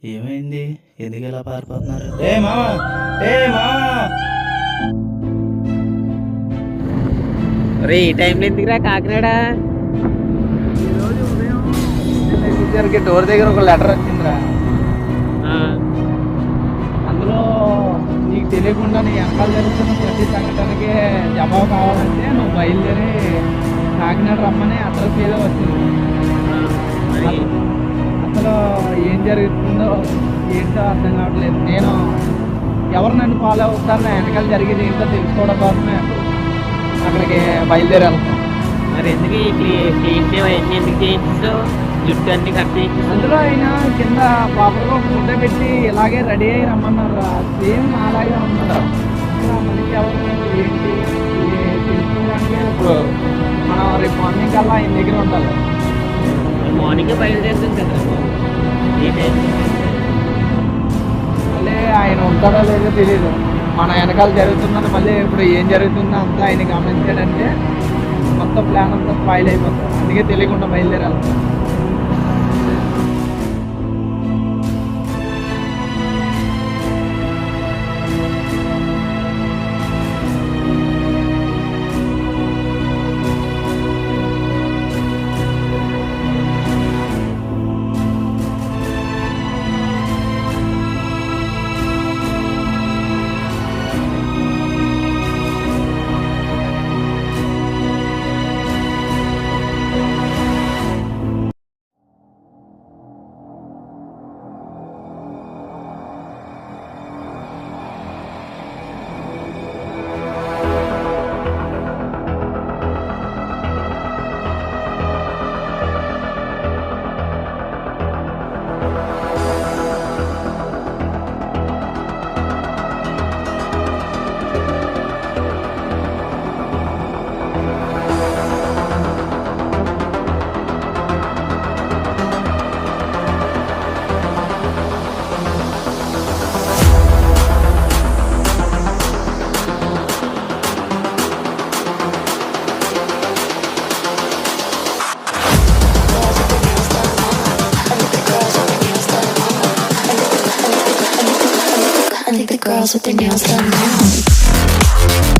ఏమైంది? ఎందుకు ఇలా పారిపోతున్నారు? ఏ మామ, ఏ మామ! రే ఈ టైంలో ఎందుకురా కాకినాడ? ఈరోజు ఉదయం టీచర్కి డోర్ దగ్గర ఒక లెటర్ వచ్చిందిరా. అందులో నీకు తెలియకుండా నీ వెనకాల జరుగుతున్న ప్రతి సంఘటనకి జవాబు కావాలంటే నువ్వు బయలుదేరి కాకినాడ రమ్మని అడ్రస్ ఏదో వచ్చింది. అసలు ఏం జరుగుతుందో ఏంటో అర్థం కావట్లేదు. నేను ఎవరు నన్ను ఫాలో అవుతారు, నా వెనకాల జరిగేది ఏంటో తెలుసుకోవడం కోసమే అక్కడికి బయలుదేరి వెళ్తాను. మరి ఎందుకు ఎందుకు చేయించావు? జుట్టు అన్ని కట్ చేయించావు. అందులో ఆయన కింద పాపలో ఫుడ్ పెట్టి ఇలాగే రెడీ అయ్యి రమ్మన్నారు. సేమ్ అలాగే ఉన్నారు. మనిషి ఎవరు ఏంటి తెలుసుకోవడానికి ఇప్పుడు మనం రేపు మార్నింగ్ కల్లా ఆయన దగ్గర ఉండాలి. మార్నింగ్ బయలుదేరుతుంది కదా. ఏ టైం? మళ్ళీ ఆయన ఉంటాడో లేదో తెలియదు. మన వెనకాల జరుగుతున్నది మళ్ళీ ఇప్పుడు ఏం జరుగుతుందో అంతా ఆయన గమనించాడంటే మొత్తం ప్లాన్ అంతా స్పాయిల్ అయిపోతుంది. అందుకే తెలియకుండా బయలుదేరాలి. I think the girls with their nails done now.